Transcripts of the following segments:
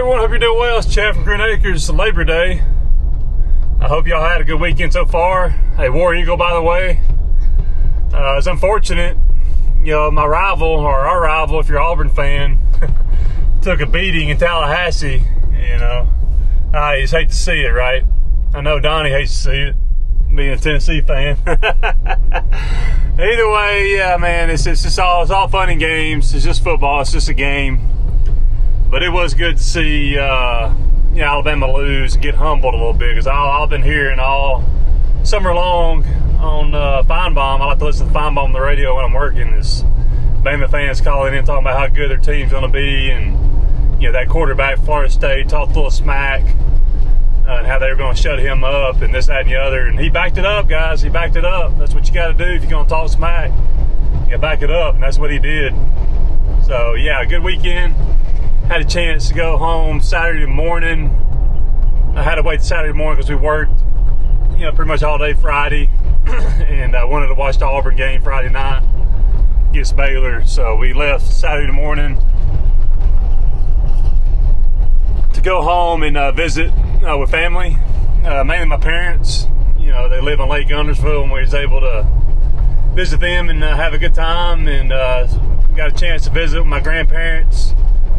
everyone, hope you're doing well. It's Chad from Green Acres. Labor Day. I hope y'all had a good weekend so far. Hey, War Eagle, by the way. It's unfortunate, my rival, or our rival, if you're an Auburn fan, took a beating in Tallahassee. I just hate to see it, right? I know Donnie hates to see it, being a Tennessee fan. Either way, yeah, man, it's all fun and games. It's just football. It's just a game. But it was good to see Alabama lose and get humbled a little bit, because I've been hearing all summer long on Feinbaum. I like to listen to Feinbaum on the radio when I'm working. Is Bama fans calling in talking about how good their team's going to be, and that quarterback Florida State talked a little smack and how they were going to shut him up and this, that, and the other. And he backed it up, guys. He backed it up. That's what you got to do if you're going to talk smack. You got to back it up, and that's what he did. So yeah, good weekend. Had a chance to go home Saturday morning. I had to wait Saturday morning because we worked, pretty much all day Friday, and I wanted to watch the Auburn game Friday night against Baylor. So we left Saturday morning to go home and visit with family, mainly my parents. They live in Lake Guntersville, and we was able to visit them and have a good time, and got a chance to visit with my grandparents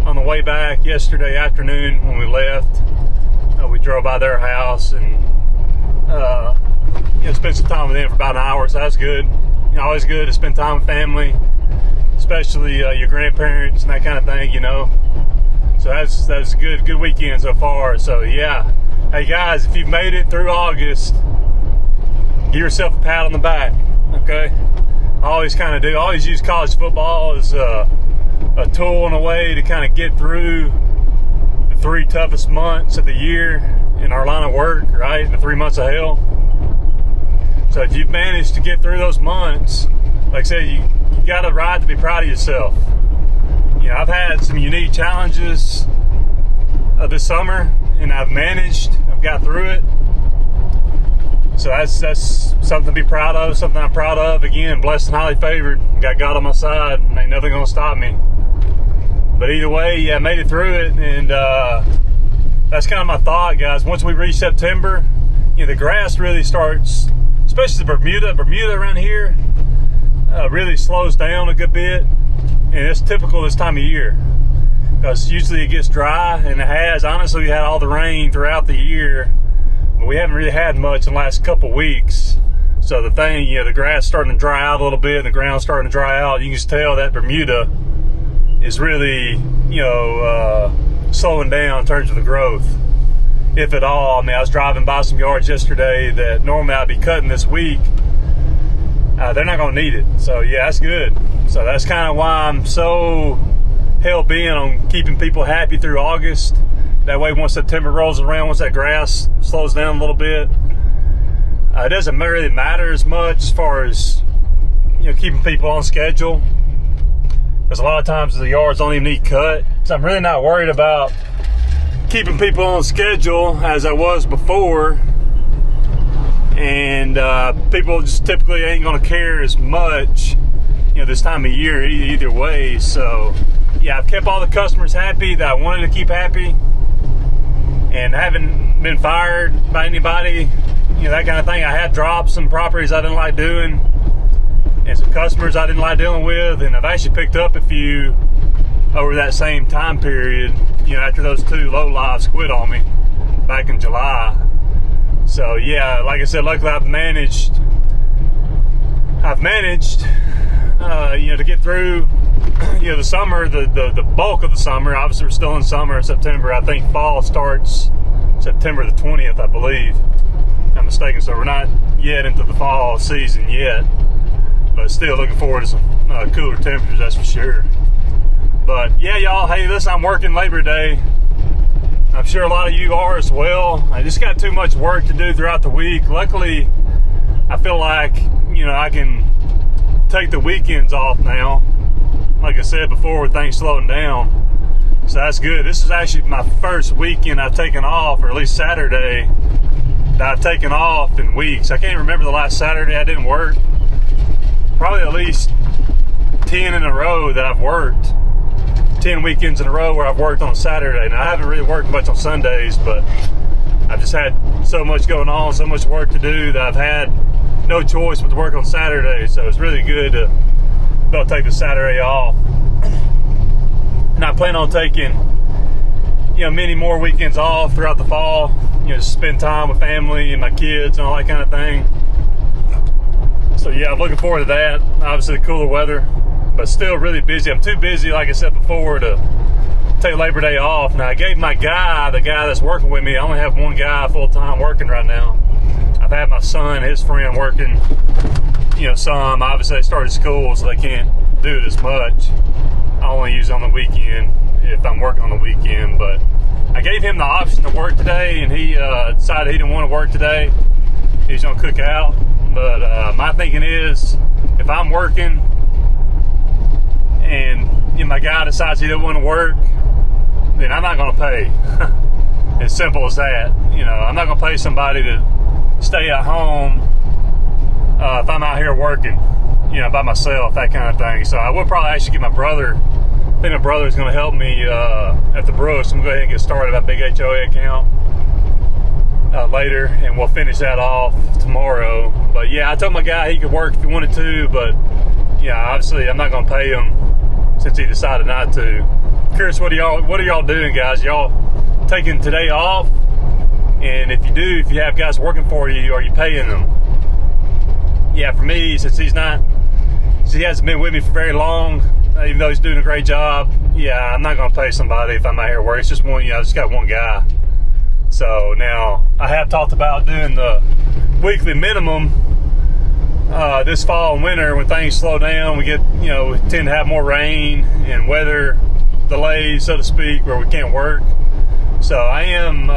on the way back yesterday afternoon. When we left, we drove by their house and spent some time with them for about an hour, so that's good. Always good to spend time with family, especially your grandparents and that kind of thing, So that's a good weekend so far. So yeah, hey guys, if you've made it through August, give yourself a pat on the back, okay? I always use college football as a tool and a way to kind of get through the 3 toughest months of the year in our line of work, right? The 3 months of hell. So if you've managed to get through those months, like I said, you got a right to be proud of yourself. I've had some unique challenges this summer, and I've got through it. So that's something to be proud of, something I'm proud of. Again, blessed and highly favored. Got God on my side, and ain't nothing gonna stop me. But either way, yeah, I made it through it, and that's kind of my thought, guys. Once we reach September, the grass really starts, especially the Bermuda around here, really slows down a good bit, and it's typical this time of year, because usually it gets dry, and it has. Honestly, we had all the rain throughout the year, but we haven't really had much in the last couple weeks. So the grass starting to dry out a little bit, and the ground's starting to dry out. You can just tell that Bermuda is really, slowing down in terms of the growth, if at all. I was driving by some yards yesterday that normally I'd be cutting this week. They're not going to need it. So yeah, that's good. So that's kind of why I'm so hell-bent on keeping people happy through August. That way, once September rolls around, once that grass slows down a little bit, it doesn't really matter as much as far as keeping people on schedule, because a lot of times the yards don't even need cut. So I'm really not worried about keeping people on schedule as I was before, and people just typically ain't going to care as much this time of year either way. So yeah, I've kept all the customers happy that I wanted to keep happy, and haven't been fired by anybody, that kind of thing. I had dropped some properties I didn't like doing, and some customers I didn't like dealing with, and I've actually picked up a few over that same time period, after those 2 lowlifes quit on me back in July. So yeah, like I said, luckily I've managed to get through the summer, the bulk of the summer. Obviously we're still in summer in September. I think fall starts September the 20th, I believe, if I'm mistaken. So we're not yet into the fall season yet, but still looking forward to some cooler temperatures, that's for sure. But yeah, y'all, hey, listen, I'm working Labor Day. I'm sure a lot of you are as well. I just got too much work to do throughout the week. Luckily, I feel like, I can take the weekends off now. Like I said before, with things slowing down. So that's good. This is actually my first weekend I've taken off, or at least Saturday, that I've taken off in weeks. I can't remember the last Saturday I didn't work. Probably at least 10 in a row that I've worked. 10 weekends in a row where I've worked on Saturday. Now I haven't really worked much on Sundays, but I've just had so much going on, so much work to do that I've had no choice but to work on Saturday. So it's really good to be able to take the Saturday off. And I plan on taking, many more weekends off throughout the fall, just spend time with family and my kids and all that kind of thing. So yeah, I'm looking forward to that. Obviously the cooler weather, but still really busy. I'm too busy, like I said before, to take Labor Day off. Now I gave my guy, the guy that's working with me, I only have one guy full-time working right now. I've had my son, his friend working, some. Obviously they started school, so they can't do it as much. I only use it on the weekend if I'm working on the weekend, but I gave him the option to work today, and he decided he didn't want to work today. He's gonna cook out. But my thinking is, if I'm working and my guy decides he doesn't want to work, then I'm not gonna pay. As simple as that. I'm not gonna pay somebody to stay at home if I'm out here working, by myself, that kind of thing. So I will probably actually get my brother. I think my brother is going to help me at the Brooks. I'm going to go ahead and get started on a big HOA account later, and we'll finish that off tomorrow. But yeah, I told my guy he could work if he wanted to, but obviously I'm not going to pay him since he decided not to. Curious, what are y'all doing, guys? Y'all taking today off? And if you have guys working for you, are you paying them? Yeah, for me, since he hasn't been with me for very long, even though he's doing a great job, I'm not going to pay somebody if I'm out here working. It's just one, I just got one guy. So now I have talked about doing the weekly minimum this fall and winter when things slow down. We get, we tend to have more rain and weather delays, so to speak, where we can't work. So I am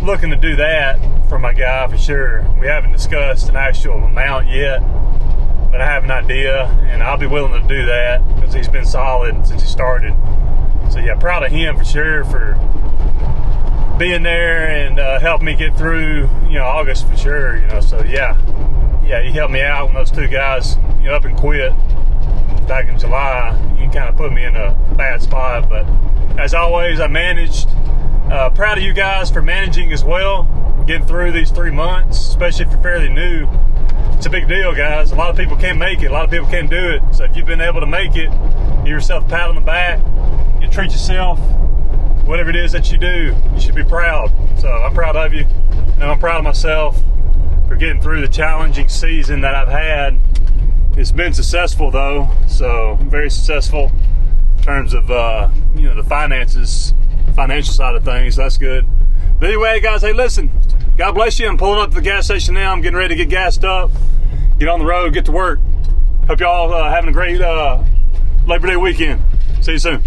looking to do that for my guy for sure. We haven't discussed an actual amount yet, but I have an idea, and I'll be willing to do that because he's been solid since he started. So yeah, proud of him for sure for being there and helping me get through, August for sure. So yeah, he helped me out when those two guys, up and quit back in July. He kind of put me in a bad spot, but as always, I managed. Proud of you guys for managing as well, getting through these 3 months, especially if you're fairly new. It's a big deal, guys. A lot of people can't make it. A lot of people can't do it. So if you've been able to make it, give yourself a pat on the back. You treat yourself. Whatever it is that you do, you should be proud. So I'm proud of you, and I'm proud of myself for getting through the challenging season that I've had. It's been successful though, so very successful in terms of the financial side of things. So that's good. But anyway, guys, hey, listen, God bless you. I'm pulling up to the gas station now. I'm getting ready to get gassed up, get on the road, get to work. Hope y'all having a great Labor Day weekend. See you soon.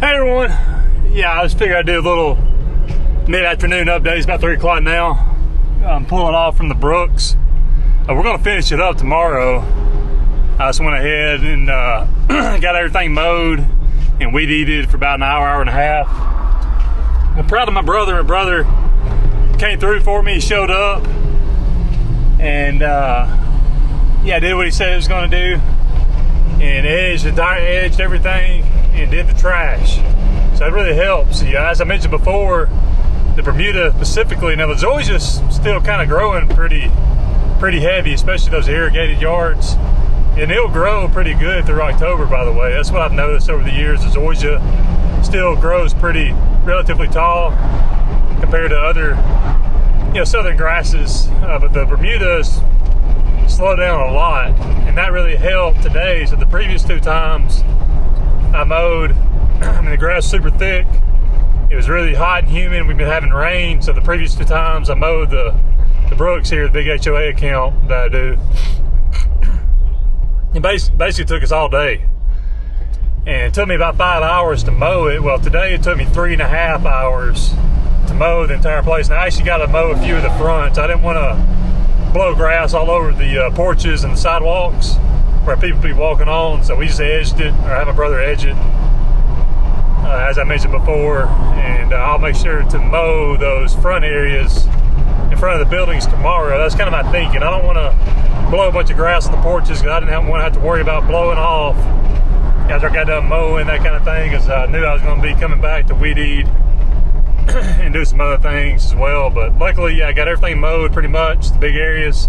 Hey everyone, yeah, I just figured I'd do a little mid-afternoon update. It's about 3 o'clock now. I'm pulling off from the Brooks. We're gonna finish it up tomorrow. I just went ahead and got everything mowed and weed eated for about an hour, hour and a half. I'm proud of my brother. My brother came through for me, he showed up, and yeah, did what he said he was gonna do, and edged everything, and did the trash. So it really helps. Yeah, as I mentioned before, the Bermuda specifically, now the zoysia's still kind of growing pretty heavy, especially those irrigated yards, and it'll grow pretty good through October, by the way. That's what I've noticed over the years. The zoysia still grows relatively tall compared to other southern grasses, but the Bermudas slow down a lot, and that really helped today. So the previous 2 times I mowed, the grass was super thick. It was really hot and humid. We've been having rain, so the previous 2 times I mowed the Brooks here, the big HOA account that I do. It basically took us all day, and it took me about 5 hours to mow it. Well, today it took me 3.5 hours to mow the entire place. And I actually got to mow a few of the fronts. I didn't want to blow grass all over the porches and the sidewalks where people be walking on, so we just edged it, or have my brother edge it, as I mentioned before. And I'll make sure to mow those front areas in front of the buildings tomorrow. That's kind of my thinking. I don't want to blow a bunch of grass on the porches because I didn't want to have to worry about blowing off after I got done mowing, that kind of thing, because I knew I was going to be coming back to weed eat and do some other things as well. But luckily, yeah, I got everything mowed pretty much, the big areas,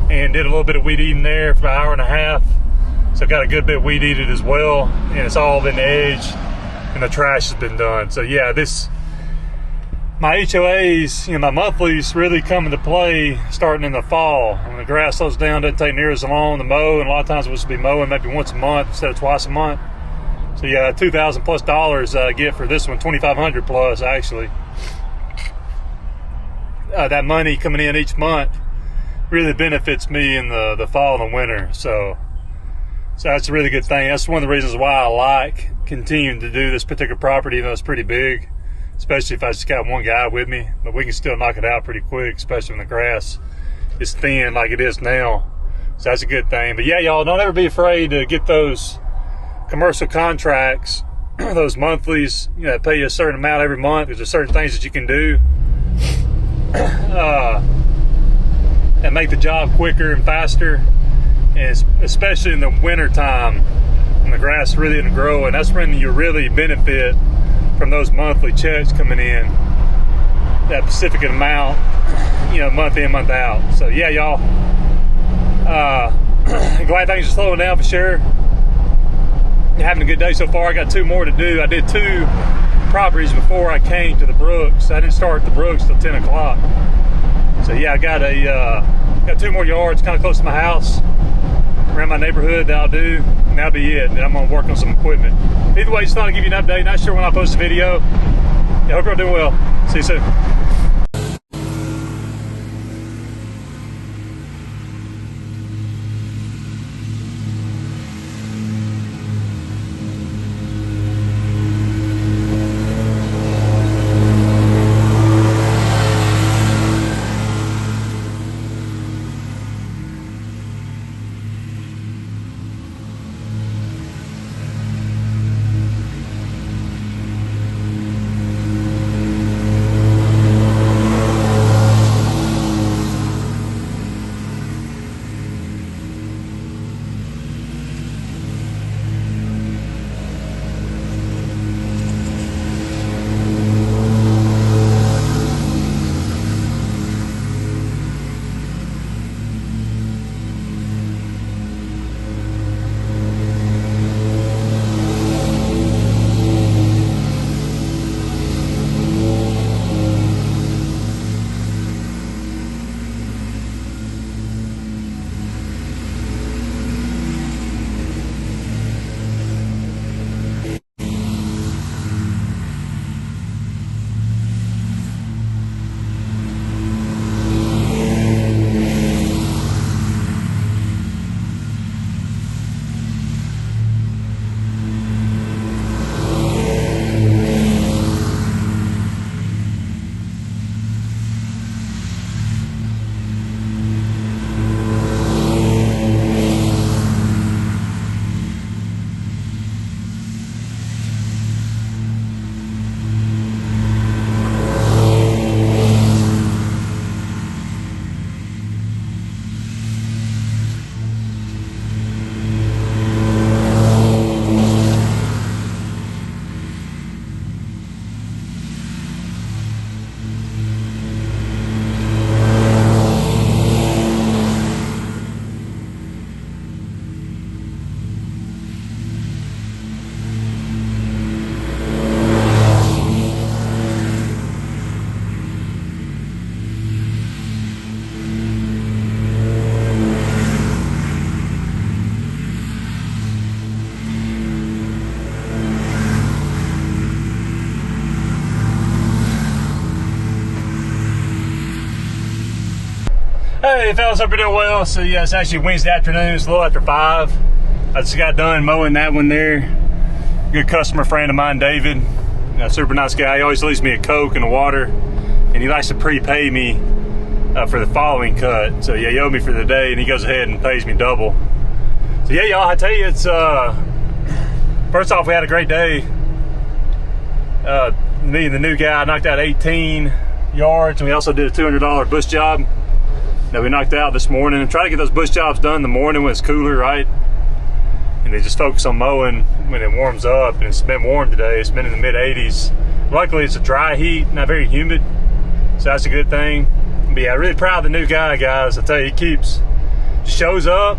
and did a little bit of weed eating there for an hour and a half. So got a good bit weed eated as well, and it's all been edged and the trash has been done. So yeah, my HOAs, my monthlies really come into play starting in the fall. When the grass slows down, doesn't take near as long to mow, and a lot of times we'll just be mowing maybe once a month instead of twice a month. So yeah, $2,000+ I get for this one, $2,500 plus actually. That money coming in each month really benefits me in the fall and the winter. So that's a really good thing. That's one of the reasons why I like continuing to do this particular property, even though it's pretty big, especially if I just got one guy with me. But we can still knock it out pretty quick, especially when the grass is thin like it is now. So that's a good thing. But yeah, y'all, don't ever be afraid to get those commercial contracts, those monthlies, that pay you a certain amount every month. There's certain things that you can do and make the job quicker and faster, and especially in the winter time when the grass really isn't growing. That's when you really benefit from those monthly checks coming in, that specific amount, month in, month out. So yeah, y'all, glad things are slowing down for sure. Having a good day so far. I got 2 more to do. I did 2 properties before I came to the Brooks. I didn't start the Brooks till 10 o'clock. So yeah, I got got 2 more yards kind of close to my house around my neighborhood that I'll do, and that'll be it. And I'm gonna work on some equipment. Either way, just thought I'd give you an update. Not sure when I'll post the video. Yeah, hope you're doing well. See you soon. Hey fellas, hope you're doing well. So yeah, it's actually Wednesday afternoon. It's a little after 5. I just got done mowing that one there. Good customer friend of mine, David. Super nice guy. He always leaves me a Coke and a water, and he likes to prepay me for the following cut. So yeah, he owed me for the day, and he goes ahead and pays me double. So yeah, y'all, I tell you, it's first off, we had a great day. Me and the new guy knocked out 18 yards, and we also did a $200 bush job that we knocked out this morning. And try to get those bush jobs done in the morning when it's cooler, right? And they just focus on mowing when it warms up. And it's been warm today. It's been in the mid 80s. Luckily, it's a dry heat, not very humid, so that's a good thing. But yeah, really proud of the new guy, guys. I tell you, he shows up,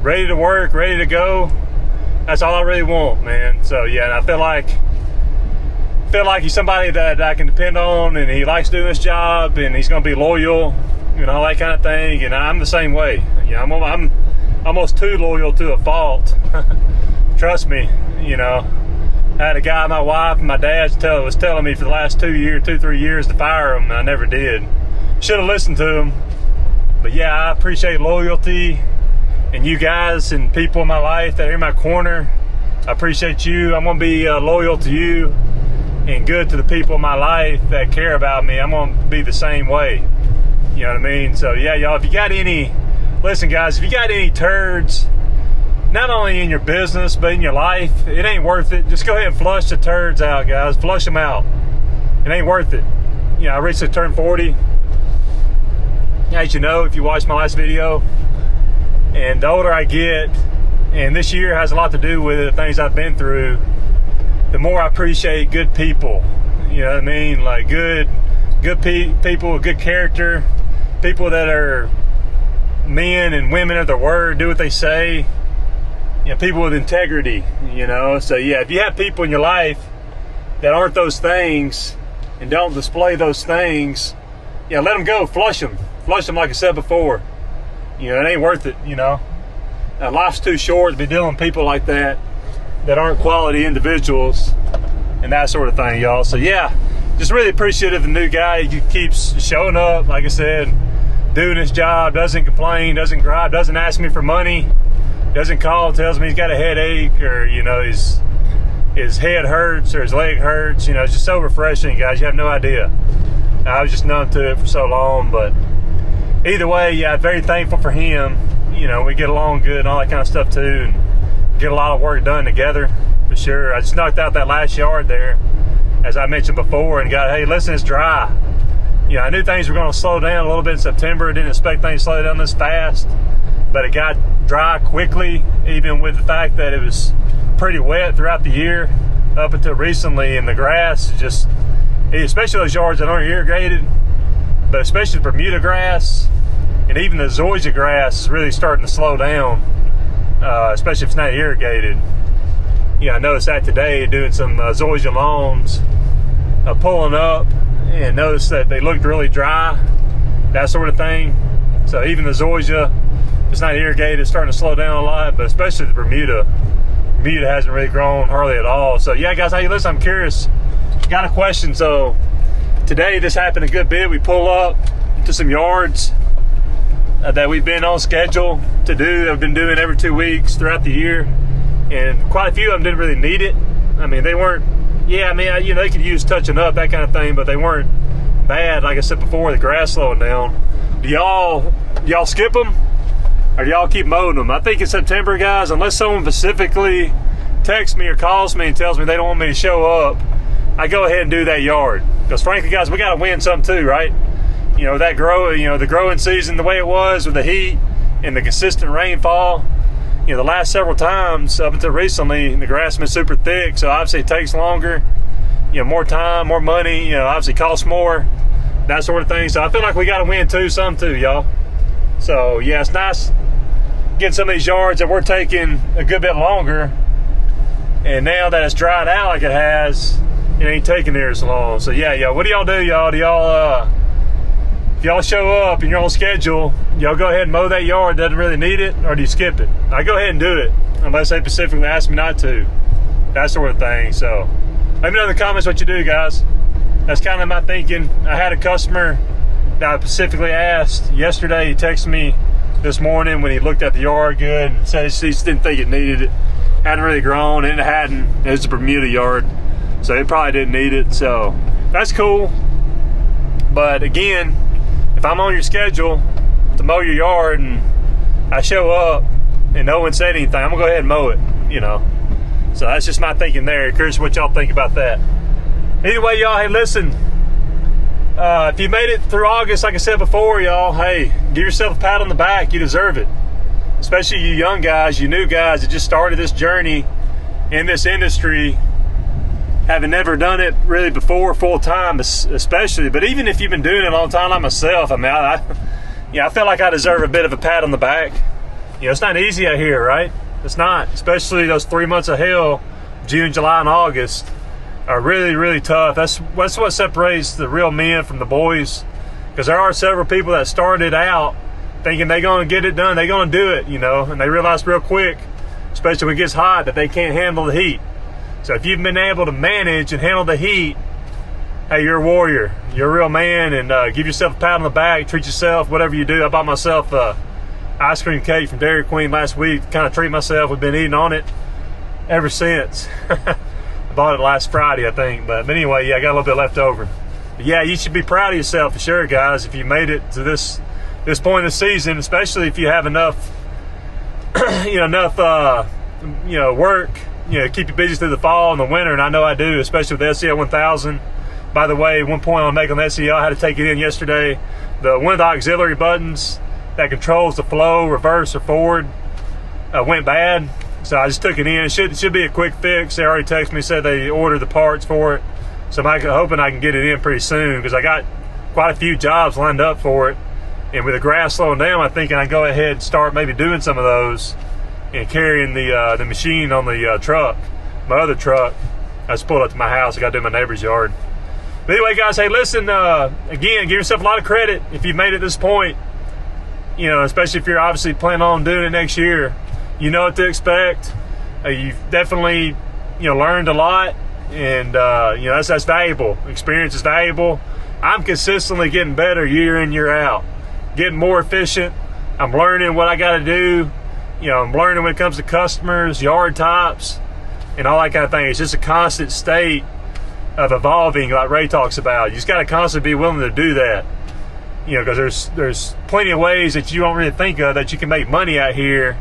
ready to work, ready to go. That's all I really want, man. So yeah, and I feel like he's somebody that I can depend on, and he likes doing this job, and he's going to be loyal, you know, that kind of thing. And I'm the same way. You know, I'm almost too loyal to a fault. Trust me. You know, I had a guy, my wife and my dad was telling me for the last 2-3 years to fire him, and I never did. Should have listened to him. But yeah, I appreciate loyalty, and you guys and people in my life that are in my corner. I appreciate you. I'm going to be loyal to you and good to the people in my life that care about me. I'm going to be the same way. You know what I mean? So yeah, y'all, if you got any, listen guys, if you got any turds, not only in your business, but in your life, it ain't worth it. Just go ahead and flush the turds out, guys. Flush them out. It ain't worth it. You know, I recently turned 40. As you know, if you watched my last video, and the older I get, and this year has a lot to do with the things I've been through, the more I appreciate good people. You know what I mean? Like good people with good character, people that are men and women of their word, do what they say. You know, people with integrity, you know. So yeah, if you have people in your life that aren't those things and don't display those things, yeah, let them go. Flush them like I said before. You know, it ain't worth it, you know. Life's too short to be dealing with people like that aren't quality individuals and that sort of thing, y'all. So yeah, just really appreciative of the new guy. He keeps showing up, like I said, doing his job, doesn't complain, doesn't gripe, doesn't ask me for money, doesn't call, tells me he's got a headache, or you know, his head hurts or his leg hurts. You know, it's just so refreshing, guys. You have no idea. I was just numb to it for so long, but either way, yeah, very thankful for him. You know, we get along good and all that kind of stuff too, and get a lot of work done together for sure. I just knocked out that last yard there, as I mentioned before, and hey, listen, it's dry. You know, I knew things were going to slow down a little bit in September. I didn't expect things to slow down this fast, but it got dry quickly, even with the fact that it was pretty wet throughout the year up until recently. And the grass is just, especially those yards that aren't irrigated, but especially the Bermuda grass and even the zoysia grass is really starting to slow down, especially if it's not irrigated. Yeah, I noticed that today doing some zoysia lawns, pulling up, and noticed that they looked really dry, that sort of thing. So even the zoysia, it's not irrigated, it's starting to slow down a lot, but especially the Bermuda hasn't really grown hardly at all. So yeah, guys, how you listen? I'm curious. Got a question. So today this happened a good bit. We pull up to some yards that we've been on schedule to do, that we've been doing every 2 weeks throughout the year, and quite a few of them didn't really need it. I mean, they weren't, yeah, I mean, you know, they could use touching up, that kind of thing, but they weren't bad. Like I said before, the grass slowing down. Do y'all skip them, or do y'all keep mowing them? I think in September, guys, unless someone specifically texts me or calls me and tells me they don't want me to show up, I go ahead and do that yard. Because frankly, guys, we got to win some too, right? You know, that the growing season, the way it was with the heat and the consistent rainfall, you know, the last several times up until recently, the grass has been super thick, so obviously it takes longer, you know, more time, more money, you know, obviously costs more, that sort of thing. So I feel like we got to win some too, y'all. So yeah, it's nice getting some of these yards that we're taking a good bit longer, and now that it's dried out like it has, it ain't taking there as long. So yeah, y'all, what do y'all do, y'all? Do y'all if y'all show up and you're on schedule, y'all go ahead and mow that yard, doesn't really need it, or do you skip it? I go ahead and do it unless they specifically ask me not to, that sort of thing. So let me know in the comments what you do, guys. That's kind of my thinking. I had a customer that I specifically asked yesterday. He texted me this morning when he looked at the yard good and said he just didn't think it needed it. Hadn't really grown, and it hadn't. It was a Bermuda yard, so it probably didn't need it. So that's cool. But again, if I'm on your schedule to mow your yard and I show up and no one said anything, I'm gonna go ahead and mow it, you know. So that's just my thinking there. Curious what y'all think about that. Anyway, y'all, hey, listen. If you made it through August, like I said before, y'all, hey, give yourself a pat on the back. You deserve it. Especially you young guys, you new guys that just started this journey in this industry, having never done it really before full time, especially. But even if you've been doing it a long time like myself, I mean, I feel like I deserve a bit of a pat on the back. You know, it's not easy out here, right? It's not. Especially those 3 months of hell, June, July, and August, are really, really tough. That's what separates the real men from the boys. Because there are several people that started out thinking they're going to get it done, they're going to do it, you know, and they realize real quick, especially when it gets hot, that they can't handle the heat. So if you've been able to manage and handle the heat, hey, you're a warrior. You're a real man, and give yourself a pat on the back, treat yourself, whatever you do. I bought myself ice cream cake from Dairy Queen last week, kind of treat myself. We've been eating on it ever since. I bought it last Friday, I think. But anyway, yeah, I got a little bit left over. But yeah, you should be proud of yourself for sure, guys, if you made it to this point of the season, especially if you have enough, work, keep you busy through the fall and the winter. And I know I do, especially with the SEL 1000. By the way, one point I want to make on the SEL, I had to take it in yesterday. One of the auxiliary buttons that controls the flow, reverse or forward, went bad. So I just took it in. It should be a quick fix. They already texted me, said they ordered the parts for it. So I'm hoping I can get it in pretty soon, because I got quite a few jobs lined up for it. And with the grass slowing down, I'm thinking I can go ahead and start maybe doing some of those and carrying the machine on the truck, my other truck. I just pulled up to my house. I got to do my neighbor's yard. But anyway, guys, hey, listen, again, give yourself a lot of credit if you've made it this point, you know, especially if you're obviously planning on doing it next year. You know what to expect. You've definitely, learned a lot, and, that's valuable. Experience is valuable. I'm consistently getting better year in, year out, getting more efficient. I'm learning what I got to do. I'm learning when it comes to customers, yard types, and all that kind of thing. It's just a constant state of evolving, like Ray talks about. You just got to constantly be willing to do that, because there's plenty of ways that you don't really think of that you can make money out here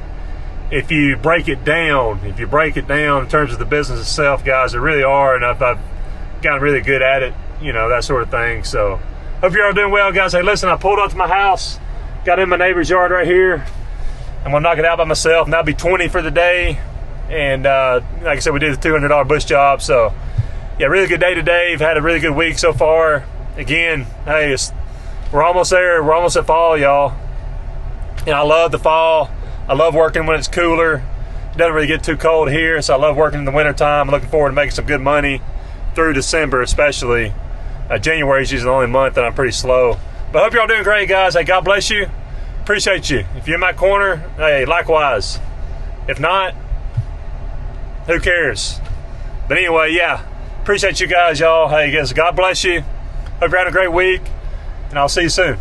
if you break it down. If you break it down in terms of the business itself, guys, there really are, and I've gotten really good at it, that sort of thing. So hope you're all doing well, guys. Hey, listen, I pulled up to my house, got in my neighbor's yard right here. I'm gonna knock it out by myself, and that'll be 20 for the day. And like I said, we did the $200 bush job. So yeah, really good day today. We've had a really good week so far. Again, hey, we're almost there. We're almost at fall, y'all. And I love the fall. I love working when it's cooler. It doesn't really get too cold here, so I love working in the wintertime. I'm looking forward to making some good money through December, especially. January is usually the only month that I'm pretty slow. But I hope you're all doing great, guys. Hey, God bless you. Appreciate you. If you're in my corner, hey, likewise. If not, who cares? But anyway, yeah. Appreciate you guys, y'all. Hey, guys, God bless you. Hope you're having a great week, and I'll see you soon.